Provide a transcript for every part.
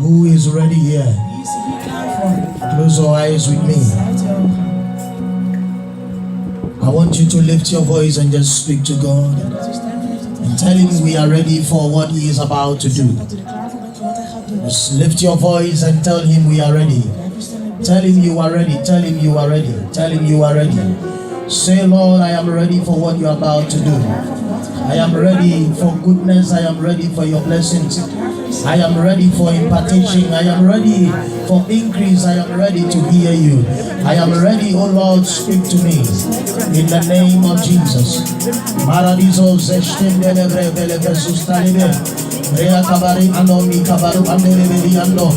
Who is ready here? Wie is er hier klaar voor? Close your eyes with me. Sluit je ogen. I want you to lift your voice and just speak to God Dat u stem verlicht tot and tell Him we are ready for what He is about to do. dat u er klaar voor bent voor wat hij gaat doen. Just lift your voice and tell Him we are ready. Blijf uw stem in Tell Him you are ready. Tell Him you are ready. Tell Him you are ready. Say, Lord, I am ready for what you are about to do. I am ready for goodness. I am ready for your blessings. I am ready for impartation. I am ready for increase. I am ready to hear you. I am ready, oh Lord, speak to me. In the name of Jesus. Maradizo zeshtendelevre velevesustalive. Rea kabari anomi kabaru andeleveli ando.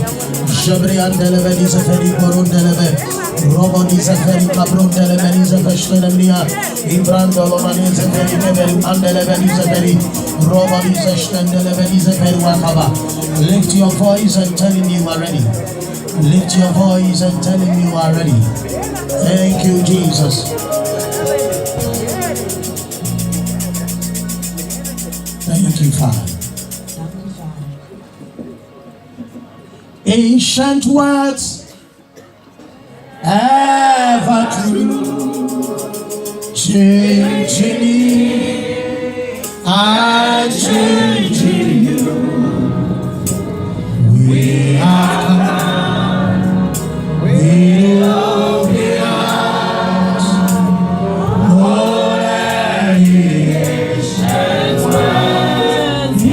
Jebre andeleveli zeferi korundeleve. Robo di zeferi kabrundeleveli zefeshtenemlia. Ibrando lomani zeferi beberi andeleveli zeferi. Robo di zeshtendeleveli zeferi wakaba. Lift your voice and tell him you are ready. Lift your voice and tell him you are ready. Thank you, Jesus. Thank you, Father. Ancient words, ever true, changing me and changing you. We have come, we love the arms, holy ancient words,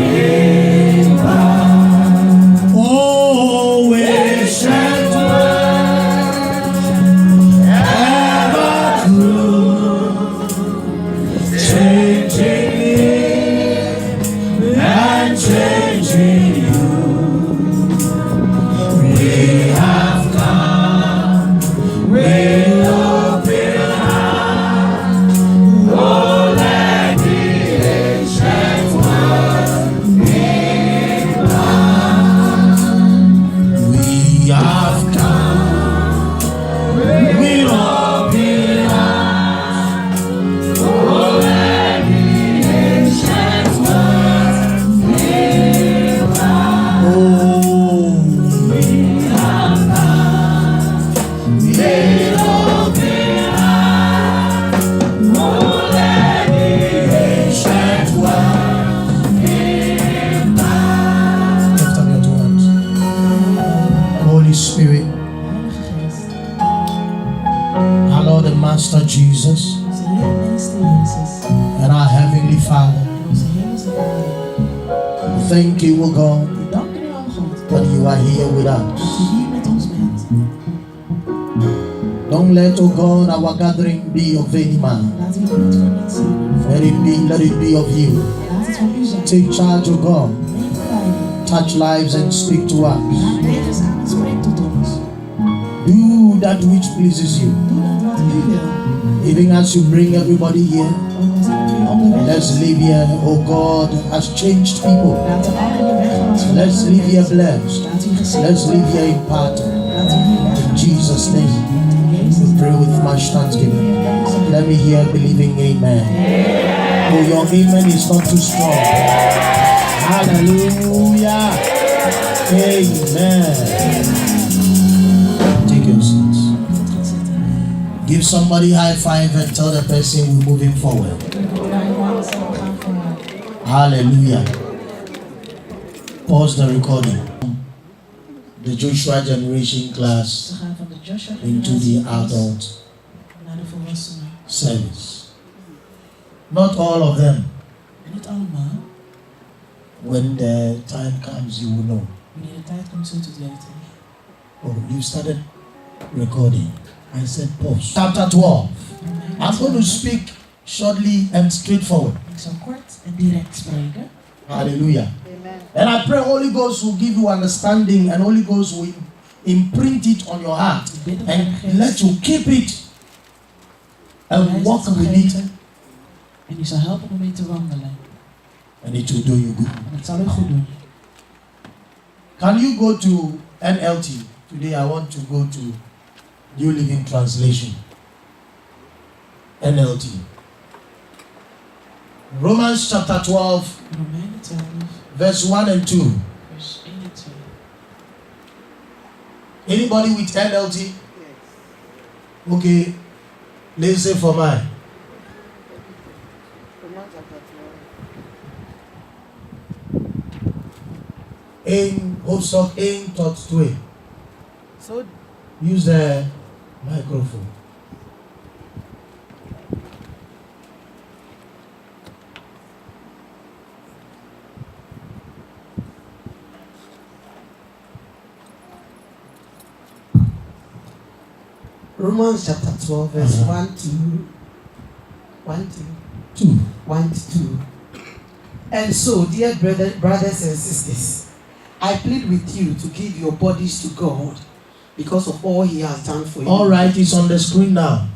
oh, ancient words, ever true, changing me and changing you. Spirit, our Lord and Master Jesus, and our Heavenly Father, thank you, O God, that you are here with us. Don't let, O God, our gathering be of any man. Let it be of you. Take charge, O God. Touch lives and speak to us. Do that which pleases you. Even as you bring everybody here, let's live here, oh God, as changed people. Let's live here blessed. Let's live here imparted. In Jesus' name, we pray with much thanksgiving. Let me hear believing amen. Oh, your amen is not too strong. Hallelujah. Amen. Take your seats. Give somebody high five and tell the person we're moving forward. Hallelujah. Pause the recording. The Joshua generation class into the adult service. Not all of them. When the time comes, you will know. Oh, you started recording. I said pause. Chapter 12. I'm going to speak shortly and straightforward. Hallelujah. Amen. And I pray Holy Ghost will give you understanding and Holy Ghost will imprint it on your heart and let you keep it and walk with it. En die zal helpen om mee te wandelen. And it will do you good. En het zal u goed doen. Can you go to NLT? Today I want to go to New Living Translation. NLT. Romans chapter 12, Romeinen 12, verse 1 and 2. vers 1 en 2. Anybody with NLT? Okay. Let's say for mine. In Hoofstok 1 tot 2. So, Use the microphone. Romans chapter 12, verse 1 to 2. And so, dear brothers and sisters, I plead with you to give your bodies to God because of all He has done for you. All right, it's on the screen now.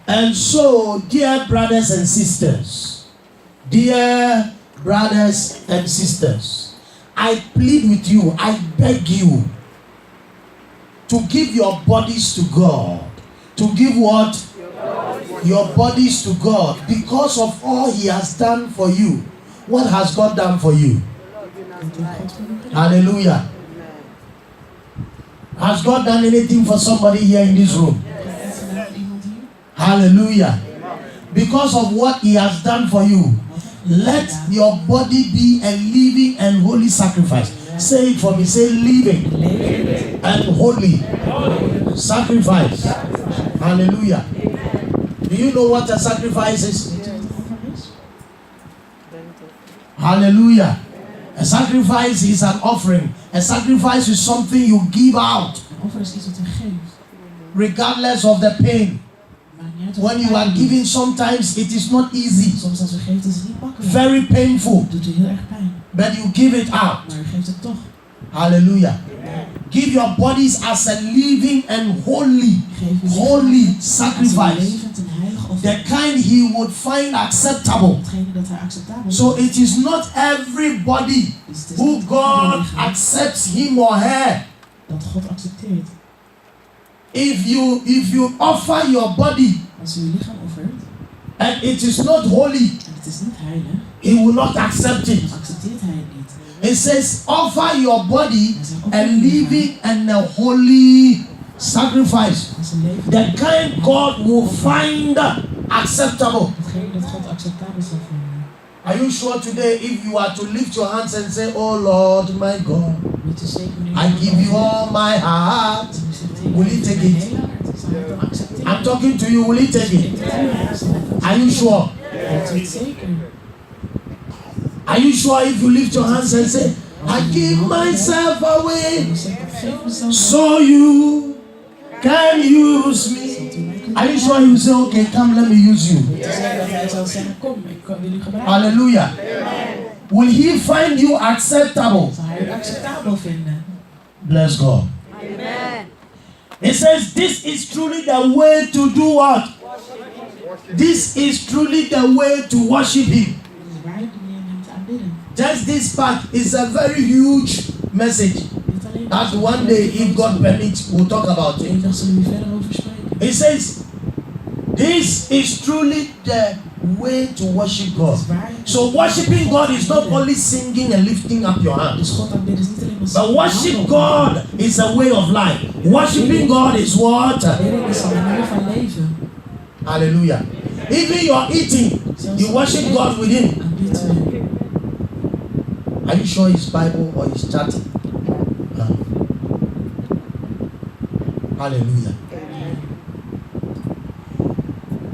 And so, dear brothers and sisters, I plead with you, I beg you to give your bodies to God. To give what? Your bodies to God because of all He has done for you. What has God done for you? Hallelujah. Has God done anything for somebody here in this room? Hallelujah. Because of what He has done for you, let your body be a living and holy sacrifice. Say it for me. Say living and holy sacrifice. Hallelujah. Do you know what a sacrifice is? Hallelujah. A sacrifice is an offering. A sacrifice is something you give out, regardless of the pain. When you are giving, sometimes it is not easy. Very painful. But you give it out. Hallelujah. Give your bodies as a living and holy sacrifice. The kind He would find acceptable. So it is not everybody who God accepts him or her. If you offer your body and it is not holy, He will not accept it. It says, offer your body a living and a holy sacrifice. The kind God will find acceptable. Are you sure today, if you are to lift your hands and say, oh Lord, my God, I give you all my heart, will He take it? I'm talking to you, will He take it? Are you sure? Are you sure if you lift your hands and say, I give myself away so you can use me? Are you sure He will say, okay, come, let me use you? Hallelujah. Will He find you acceptable? Bless God. Amen. It says, this is truly the way to do what? This is truly the way to worship Him. Just this part is a very huge message that one day, if God permits, we'll talk about it. It says, this is truly the way to worship God. So worshiping God is not only singing and lifting up your hands. But worship God is a way of life. Worshiping God is what? Hallelujah. Even you're eating, you worship God within. Are you sure it's Bible or it's chatting? Hallelujah.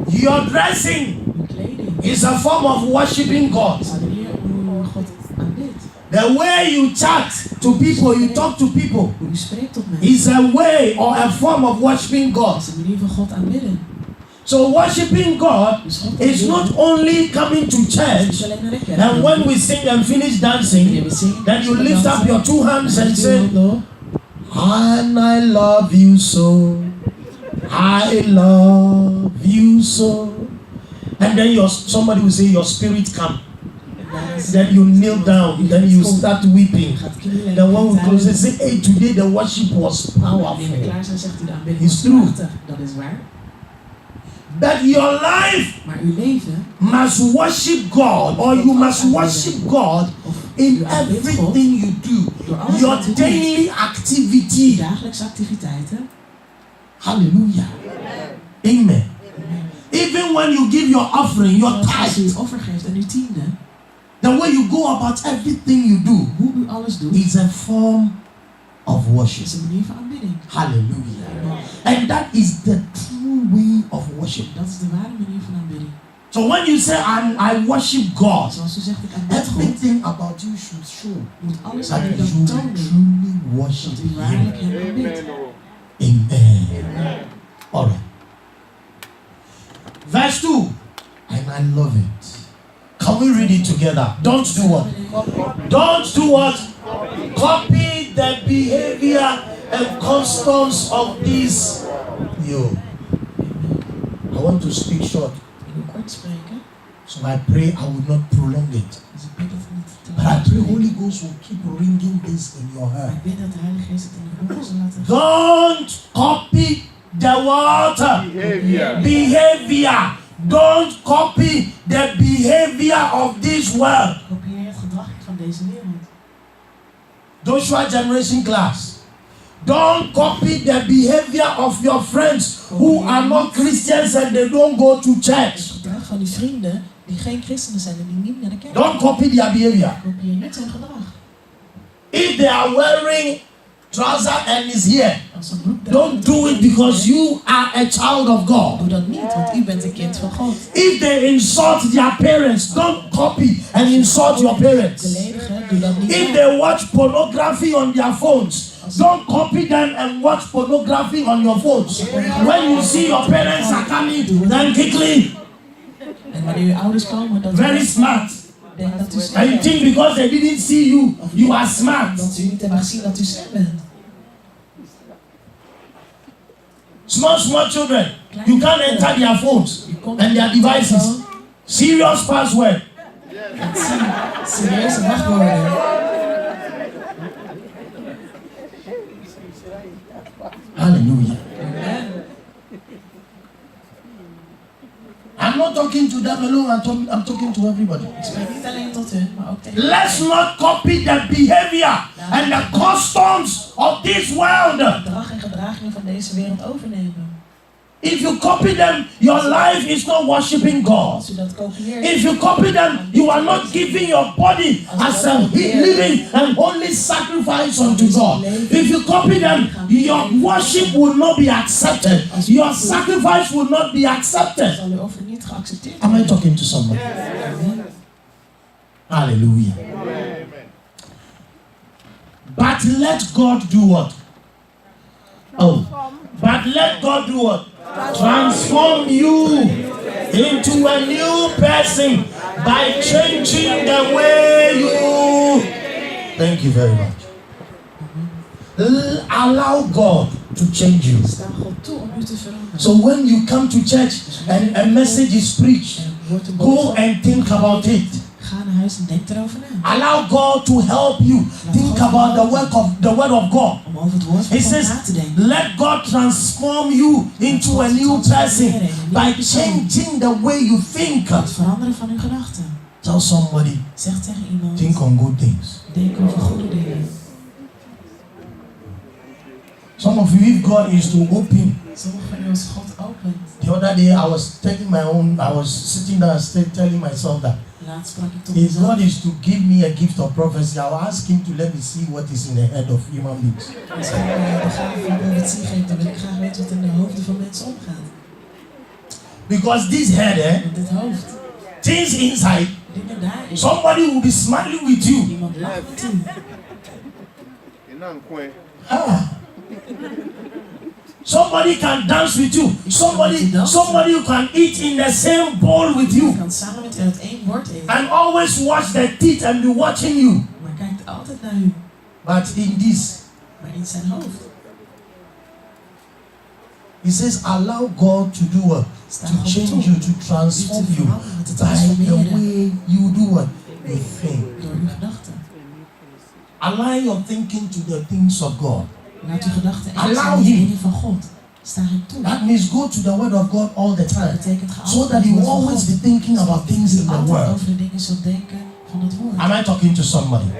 Your dressing is a form of worshiping God. The way you chat to people, you talk to people, is a way or a form of worshiping God. So worshiping God is not only coming to church and when we sing and finish dancing, then you lift up your two hands and say, and I love you so, I love you so. And then somebody will say your spirit come. Then you kneel down, then you start weeping. Then when we close, they say, hey, today the worship was powerful. It's true. That your life Maar uw leven must worship God, or you must worship God in everything you do. Your daily activity. dagelijkse activiteiten. Hallelujah. Amen. Even when you give your offering, your Als u tithe, het offer geeft en uw tiende, the way you go about everything you do hoe u alles doet, is a form of worship. is een manier van aanbidding. Hallelujah. And that is the true way of worship. Dat is de ware manier van aanbidding. So when you say I worship God, Zoals u zegt, ik aanbid God, everything about you should show moet alles that aan u you dan tonen truly worship dat u Him. waarlijk hem aanbidt. Amen. All right. Verse 2. And I love it. Can we read it together? Don't do what? Don't do what? Copy the behavior and customs of this. I want to speak short. Ik wil kort spreken, So I pray I will not prolong it. dus ik bid dat het niet te But I lang pray is. Holy Ghost will keep ringing this in your Maar heart. ik bid dat de Heilige Geest het in de oren zal laten Don't copy the water behavior. Don't copy the behavior of this world. kopieer het gedrag van deze wereld. Joshua Generation Class. Don't copy the behavior of your friends who are not Christians and they don't go to Het church. gedrag van die vrienden die geen christenen zijn en die niet naar de kerk Don't copy their behavior. kopieer niet zijn gedrag. If they are wearing trouser and is here, Als een broek don't do it because you are a child of God. doe dat niet, want u bent een kind van God. If they insult their parents, don't copy and insult your parents. Beledigen, doe dat niet. If they watch pornography on their phones, don't copy them and watch pornography on your phones. When you see your parents are coming, then quickly, En wanneer uw ouders komen, dat very smart. denk dat u slim And you bent. think because they didn't see you, you are smart. Dat ze u niet hebben gezien dat u slim bent. Small children, you can't enter their phones and their devices. Serious password. Het zijn serieuze wachtwoorden. Hallelujah. Amen. I'm not talking to them alone, I'm talking to everybody. Ik spreek niet alleen tot hun, maar ook tegen Let's not copy the behavior and the customs of this world. gedrag en gedragingen van deze wereld overnemen. If you copy them, your life is not worshiping God. Als u dat kopieert, If you copy them, you are not giving your body as a living and holy sacrifice unto God. If you copy them, your worship will not be accepted. Your sacrifice will not be accepted. zal uw offer niet geaccepteerd Am I worden. talking to someone? Hallelujah. But let God do what? Oh, but let God do what? Transform you into a new person by changing the way you. Thank you very much. Allow God to change you. Sta God toe om u te veranderen. So when you come to church and a message is preached, En wordt een go boodschap, and think about it. ga naar huis en denk erover na. Allow God to help you think about the word of God. Om over het woord van He God says, na te denken. let God transform you into a new person by changing the way you think. Het veranderen van uw gedachten. Tell somebody, Zeg tegen iemand, think on good things. denk over goede dingen. Some of you, if God is to open. Sommigen van u als God opent. The other day I was taking I was sitting down and telling myself that Laatst sprak ik tot if mezelf. God is to give me a gift of prophecy, I will ask him to let me see what is in the head of human beings. Als hij mij de gave van profetie geeft, dan wil ik graag weten wat in de hoofden van mensen omgaat. Because this head, Want dit hoofd, things inside, dingen daarin. somebody will be smiling with you. Iemand lacht met u. Ah. Somebody can dance with you. Somebody who can eat in the same bowl with Je you. kan samen met u uit één bord eten. And always watch the teeth and be watching you. Maar kijkt altijd naar u. But in this, Maar in zijn hoofd. he says, allow God to do what? Sta To God change toe. you, to transform U te you veranderen, te by the transformeren. way you do what? You think. Door uw gedachten. Align your thinking to the things of God. Laat uw gedachten eens Allow zijn met de him. dingen van God. Sta hem toe. That means go to the word of God all the Dat time. betekent ga So altijd that naar you het will woord van always God. be thinking about things in the Altijd word. over de dingen zult denken van het woord. Am I talking to somebody?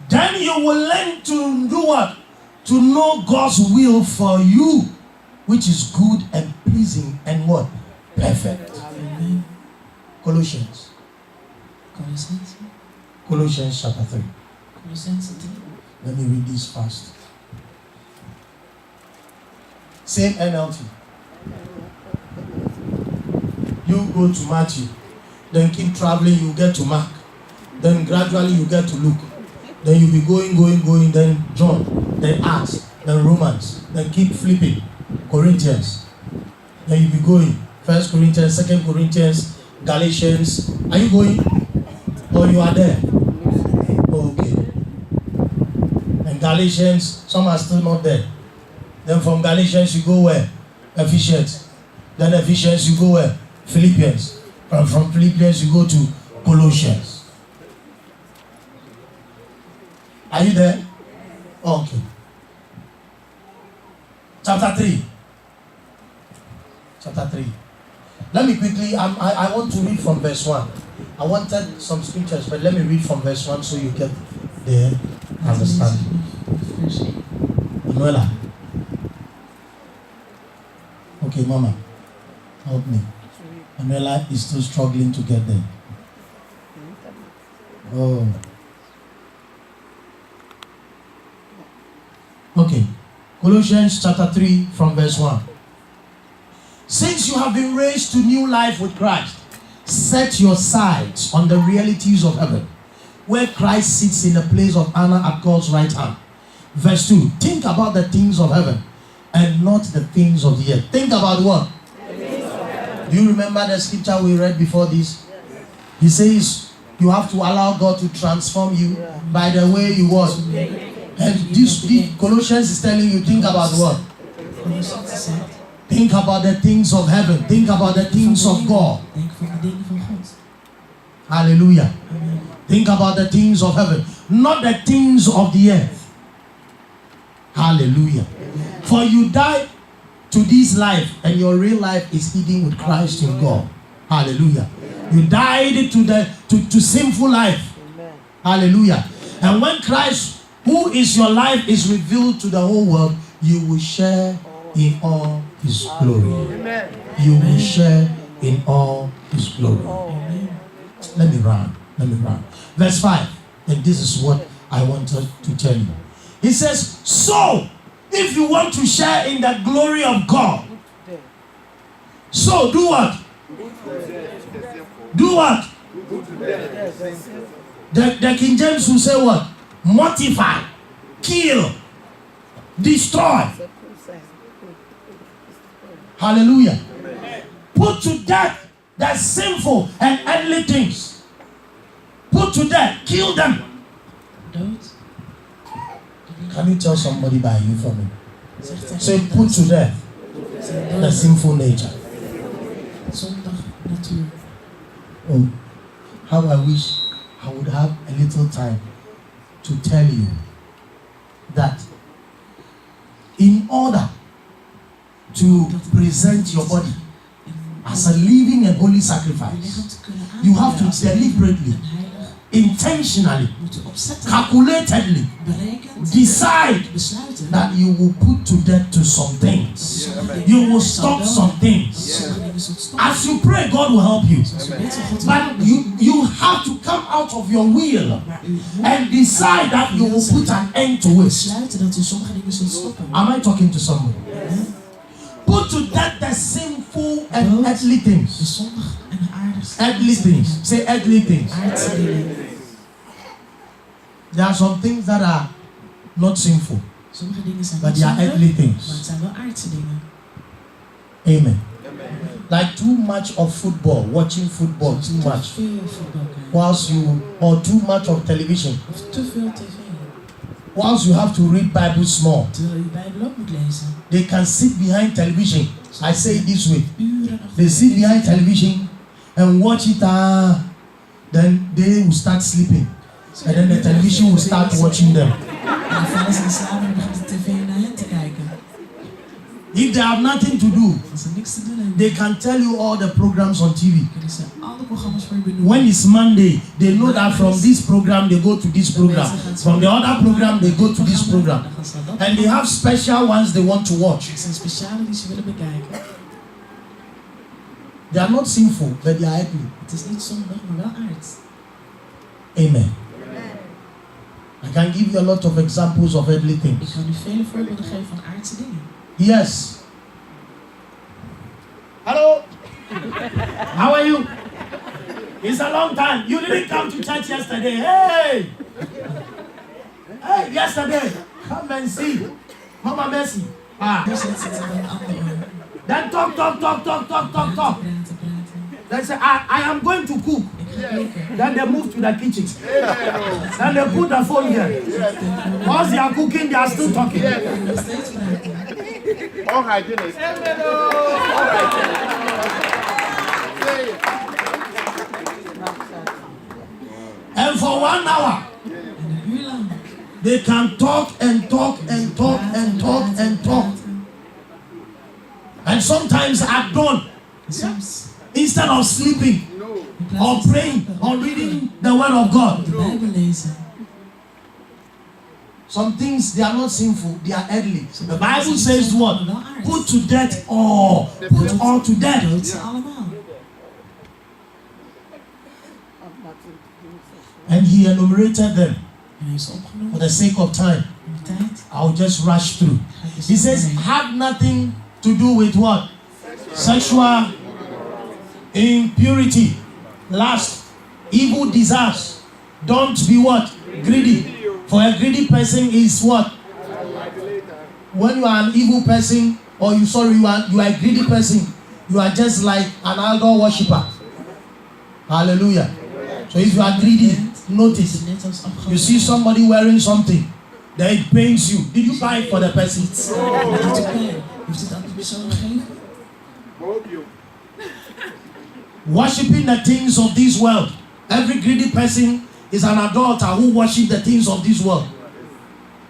Then you will learn to do what? To know God's will for you, which is good and pleasing and what? Perfect. Amen. Colossians. Colossense. Colossians chapter 3. Colossense 3. Let me read this fast. Same NLT. You go to Matthew, then keep traveling, you get to Mark, then gradually you get to Luke, then you be going, then John, then Acts, then Romans, then keep flipping, Corinthians, then you be going, 1 Corinthians, 2 Corinthians, Galatians. Are you going? Or you are there? Okay. And Galatians, some are still not there. Then from Galatians you go where? Ephesians. Then Ephesians you go where? Philippians. And from Philippians you go to Colossians. Are you there? Okay. Chapter 3. Chapter 3. Let me quickly, I want to read from verse 1. I wanted some scriptures, but let me read from verse 1 so you get the understanding. Manuela. Okay, Mama, help me. Manuela is still struggling to get there. Oh. Okay. Colossians chapter 3 from verse 1. Since you have been raised to new life with Christ, set your sights on the realities of heaven, where Christ sits in the place of honor at God's right hand. Verse 2. Think about the things of heaven and not the things of the earth. Think about what? Do you remember the scripture we read before this? He says you have to allow God to transform you by the way you was. And this Colossians is telling you, think about what? Think about the things of heaven. Think about the things of God. Denk van de dingen van God. Hallelujah. Amen. Think about the things of heaven, not the things of the earth. Hallelujah. For you died to this life, and your real life is hidden with Christ in God. Hallelujah. You died to sinful life. Hallelujah. And when Christ, who is your life, is revealed to the whole world, you will share in all His glory. You will share in all His glory. Let me run. Verse 5. And this is what I wanted to tell you. He says, so if you want to share in the glory of God, so do what? Do what? The King James will say what? Mortify, kill, destroy. Hallelujah. Put to death the sinful and earthly things. Put to death, kill them. Dood. Can you tell somebody by you for me? Zeg tegen Say, iemand put to death zijn the dood. sinful nature. Zondig natuur. Oh, how I wish I would have a little time to tell you that in order to present your body as a living and holy Je sacrifice, lichaam te kunnen you have to aanbieden als deliberately, een heilig, intentionally, moet je opzetten, calculatedly berekend, decide besluiten. that you will put to death to some things. You will stop some things. Sommige dingen zult stoppen. As you pray, God will help you. Als u bidt, zal God u But helpen. you have to come out of your will Maar u moet and decide that you will put an end to it. besluiten dat u sommige dingen zult stoppen. Am I talking to someone? Put to death the sinful and earthly De things. zondig en aardig. Earthly things. Say earthly things. Aardse dingen. There are some things that are not sinful, Sommige dingen zijn but niet they are zondig, earthly maar het things. zijn wel aardse dingen. Amen. Like too much of football, watching football too Te much, veel voetbal kijken. whilst you, or too much of television, Of te veel tv. whilst you have to read Bible small. Terwijl je Bijbel ook moet lezen. They can sit behind television. I say it this way. Uren achter They sit behind television and watch it, then they will start sleeping. And then the television will start watching them. En dan vallen ze in slaap en dan begint de tv naar hen te kijken. If they have nothing to do, Als ze niks te doen hebben, they can tell you all the programs on TV. kunnen ze alle programma's voor je benoemen. When it's Monday, they know that from this program they go to this program. From the other program they go to this program. And they have special ones they want to watch. Het zijn speciale die ze willen bekijken. They are not sinful, but they are earthly. Het is niet zondig, maar wel aard. Amen. I can give you a lot of examples of earthly Ik things. kan u vele voorbeelden geven van aardse dingen. Yes. Hello. How are you? It's a long time. You didn't come to church yesterday. Hey. Hey, yesterday. Come and see. Mama Mercy. Ah. Nu zit ze aan een ander oor. Then talk. Praten. They say, I am going to cook. Ik ga koken. Then they move to the kitchen. Then they put the phone here. Whilst they are cooking, they are still talking. Nog steeds praten. Unhygienic. And for 1 hour, En een uur lang. they can talk and talk. And sometimes at dawn, En soms, instead of sleeping in plaats or van praying slapen, or reading the word of God, de Bijbel lezen. some things they are not sinful, they are earthly. The Bible says what? Put to death all. Put all to death. Dood ze allemaal. And he enumerated them. En hij is For opgenomen. the sake of time, In de tijd. I'll just rush through. Ga ik dus He says, doorheen. have nothing to do with what? Sexual impurity, lust, evil desires. Don't be what? Greedy. For a greedy person is what? When you are an evil person, or you are a greedy person, you are just like an idol worshipper. Hallelujah. So if you are greedy, notice. Net als afgelopen You see somebody wearing something, then it pains you. Did you buy it for the person? Heeft het aan de persoon gegeven? Worshipping the things of this world. Every greedy person is an adulterer who worships the things of this world.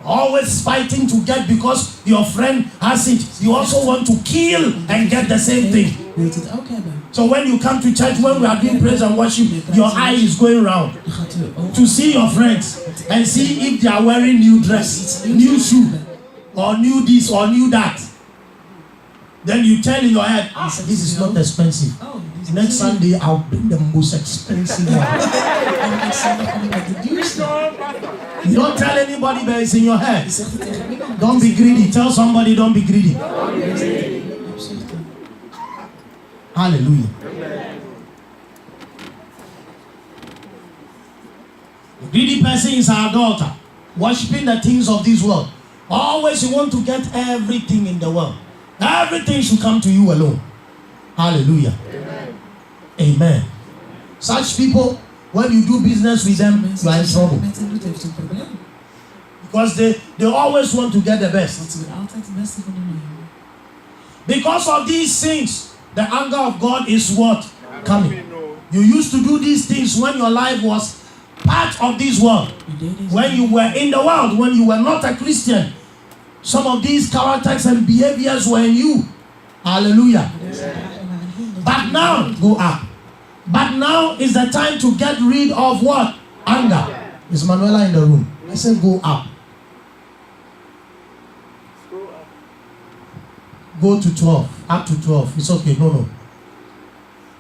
Always fighting to get because your friend has it. You also want to kill and get the same thing. Wilt het ook hebben? So when you come to church, when we are doing praise and worship, your eye is going round Dan gaat u ook to see your friends and see if they are wearing new dress, new shoe, or new this or new that. Then you tell in your head, this is not expensive. Oh, die is Next Sunday, I'll bring the most expensive one. En ik zei nog met de duurste. You don't tell anybody, but it's in your Je head. zegt het tegen niemand. Don't be greedy. Tell somebody, don't be greedy. Opzichten. Hallelujah. A greedy person is our daughter, worshipping the things of this world. Always you want to get everything in the world. Everything should come to you alone. Hallelujah. Amen. Such people, when you do business with them, you are in trouble. Met hen doet heeft u een probleem. Because they always want to get the best. Want ze willen altijd het beste van de nemen. Because of these things, the anger of God is what? Coming. You used to do these things when your life was part of this world. U deed deze When you were in the world, when you were not a Christian. Some of these characters and behaviors were in you. Hallelujah. deze dagen waren heel dat But u- now, go up. But now is the time to get rid of what? Anger. Is Manuela in the room? I said go up. Go to 12. Up to 12. It's okay. No.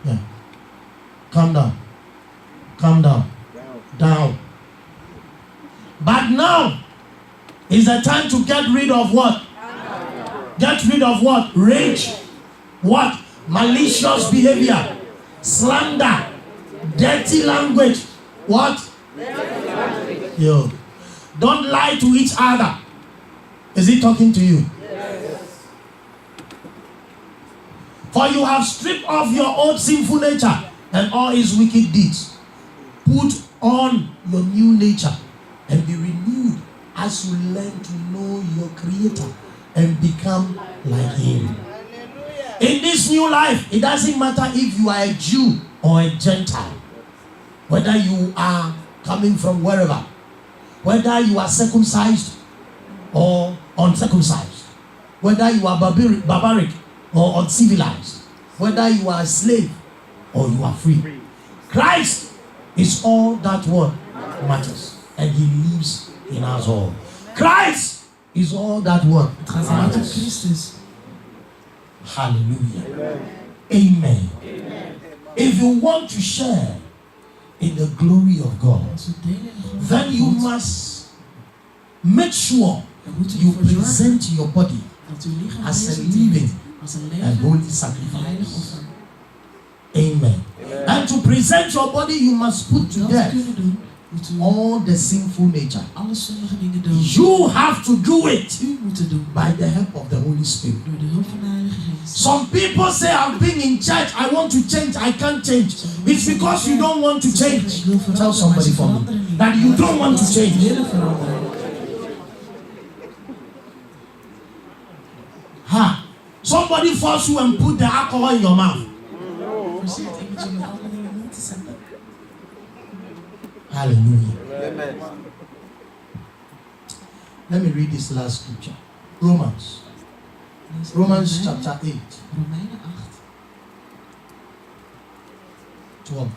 Yeah. Calm down. Calm down. Down. But now is the time to get rid of what? Get rid of what? Rage. What? Malicious behavior. Slander. Dirty language. What? Yo. Don't lie to each other. Is he talking to you? For you have stripped off your old sinful nature and all its wicked deeds. Put on your new nature and be renewed as you learn to know your Creator and become like Him. In this new life, it doesn't matter if you are a Jew or a Gentile, whether you are coming from wherever, whether you are circumcised or uncircumcised, whether you are barbaric or uncivilized, whether you are a slave or you are free. Christ is all that what matters, and he lives in us all. Christ is all that what matters. Christus. Hallelujah. Amen. If you want to share in the glory of God, then you must make sure you present your body as a living and holy sacrifice. Amen. And to present your body, you must put to death all the sinful nature. You have to do it by the help of the Holy Spirit. Some people say, I've been in church, I want to change, I can't change. It's because you don't want to change. Tell somebody for me that you don't want to change. Somebody force you and put the alcohol in your mouth. Hallelujah. Amen. Let me read this last scripture. Romans chapter 8. Romeinen 8. 12.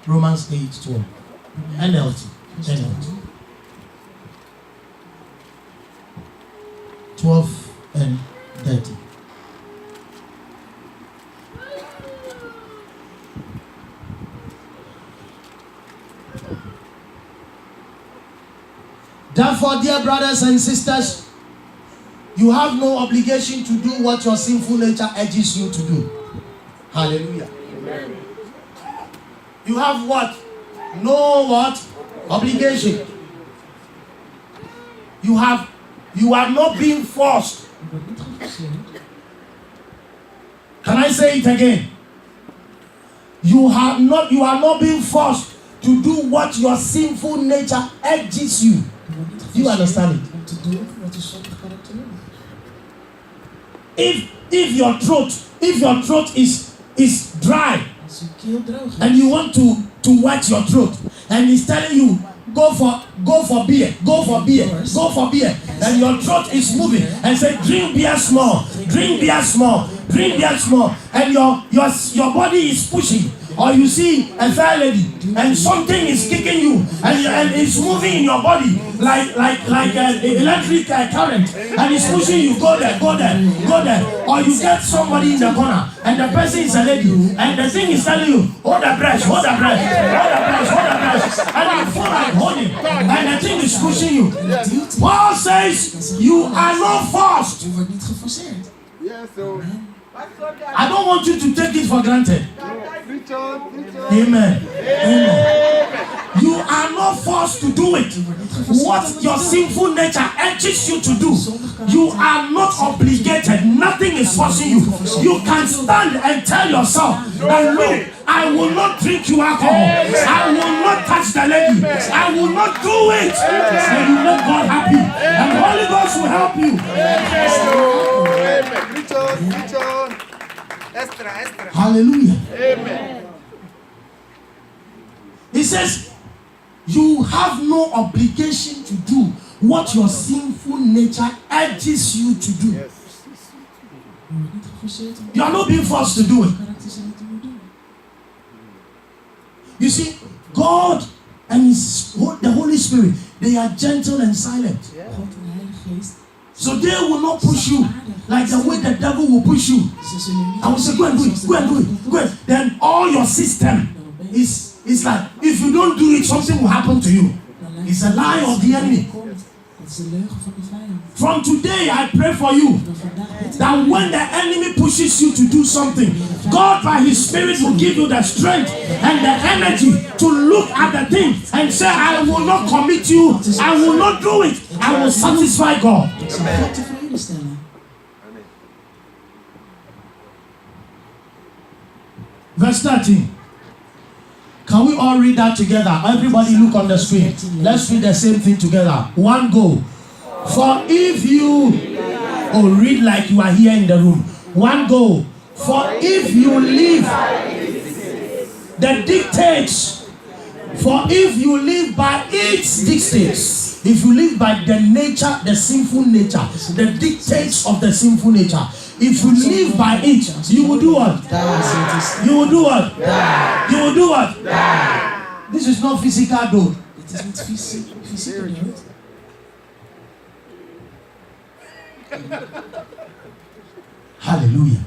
Romans 8:12. NLT. 12 and 30. Therefore, dear brothers and sisters, you have no obligation to do what your sinful nature urges you to do. Hallelujah. Amen. You have what? No what? Obligation. You are not being forced. Can I say it again? You are not being forced to do what your sinful nature urges you. Do you understand it? If your throat is dry and you want to wet your throat, and he's telling you go for beer, and your throat is moving and say drink beer small, and your body is pushing. Or you see a fair lady and something is kicking you and it's moving in your body like an electric current, and it's pushing you, go there. Or you get somebody in the corner and the person is a lady and the thing is telling you, hold the brush, and you feel like holding and the thing is pushing you. Paul says you are not forced. Yes, so. I don't want you to take it for granted. Amen. You are not forced to do it. What your sinful nature urges you to do, you are not obligated. Nothing is forcing you. You can stand and tell yourself that, look, I will not drink you alcohol. I will not touch the lady. I will not do it. And you make God happy. And the Holy Ghost will help you. Hallelujah. Amen. He says, you have no obligation to do what your sinful nature urges you to do. Yes. You are not being forced to do it. You see, God and the Holy Spirit, they are gentle and silent. So they will not push you like the way the devil will push you. I will say, go and do it. Then all your system is like, if you don't do it, something will happen to you. It's a lie of the enemy. From today, I pray for you that when the enemy pushes you to do something, God by His Spirit will give you the strength and the energy to look at the thing and say, I will not commit you, I will not do it, I will satisfy God. Amen. Verse 13. Can we all read that together? Everybody look on the screen. Let's read the same thing together. One go. For if you read like you are here in the room. One go. For if you live the dictates, for if you live by its dictates, if you live by the nature, the sinful nature, the dictates of the sinful nature, if you live by it, you will do what? You will do what? You will do what? This is not physical though. Het is niet fysieke dood. Hallelujah.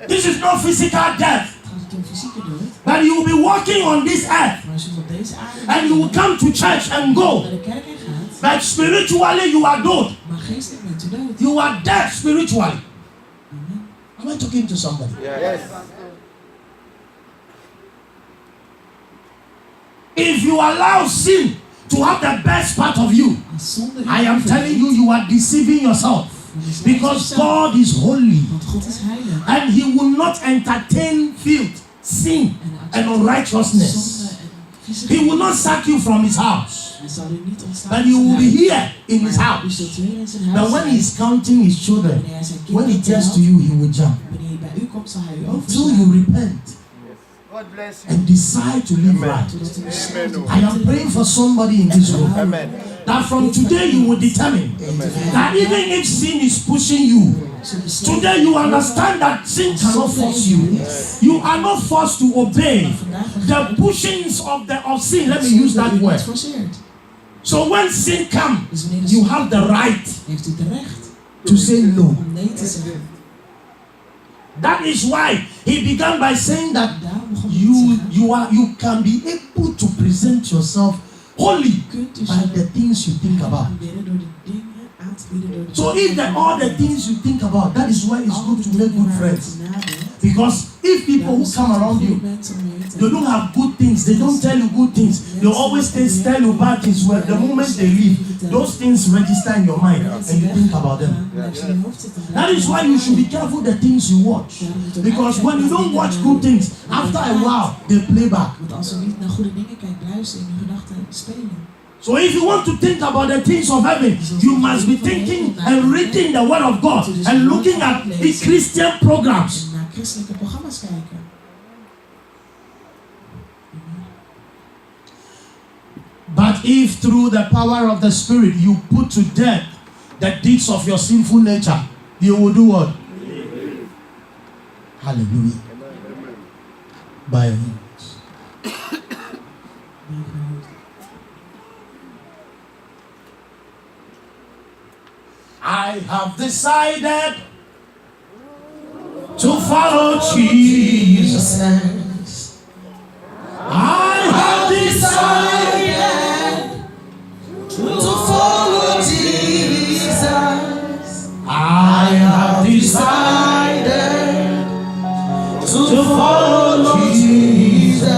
This is not physical death. Het gaat niet om fysieke dood. But you will be walking on this earth. Maar als je op deze aarde And you will come to church and go. naar de kerk in gaat, But spiritually you are dead. maar geestelijk bent u dood. You are dead spiritually. Amen. Am I talking to somebody? Yes. If you allow sin to have the best part of you, Als zonde u I am overwint, telling you, you are deceiving yourself. Because God is holy. want God is heilig. And He will not entertain filth, sin, and unrighteousness. Zonde en vieze He will not sack you from His house. Hij zal u niet ontstaan. But you will be here in His U house. zult hier in zijn huis But when zijn. He's counting His children, Wanneer hij zijn when He kinderen gets to telt, you, He will jump. wanneer hij bij u komt, zal hij u Until you overslaan. repent God bless you. and decide to live right. Totdat u besluit om I am praying for somebody in this room. Amen. That from today you will determine that even if sin is pushing you, today you understand that sin cannot force you. You are not forced to obey the pushings of sin. Let me use that word. So when sin comes, you have the right Heeft u het recht to say no. om nee te zeggen. That is why he began by saying that Daarom begon hij te zeggen, you can be able to present yourself holy kunt u by zelf the things you think about. aanbidden door de dingen aan te bieden door de So if all the things you think about, that is why it's good to make good friends. Because if people who come around you, they don't have good things, they don't tell you good things, they always tell you bad things. Well, the moment they leave, those things register in your mind and you think about them. That is why you should be careful the things you watch. Because when you don't watch good things, after a while, they play back. Want als u niet naar goede dingen kijkt, blijven ze in uw gedachten spelen. So if you want to think about the things of heaven, you must be thinking and reading the word of God and looking at the Christian programs. En naar christelijke programma's kijken. But if through the power of the Spirit you put to death the deeds of your sinful nature, you will do what? Hallelujah. By your hands. I have decided to follow Jesus. I have decided To follow Jesus, I have decided to follow Jesus.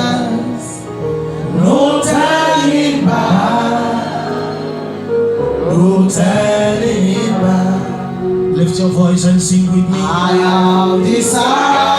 No turning back. No turning back. Lift your voice and sing with me. I have decided.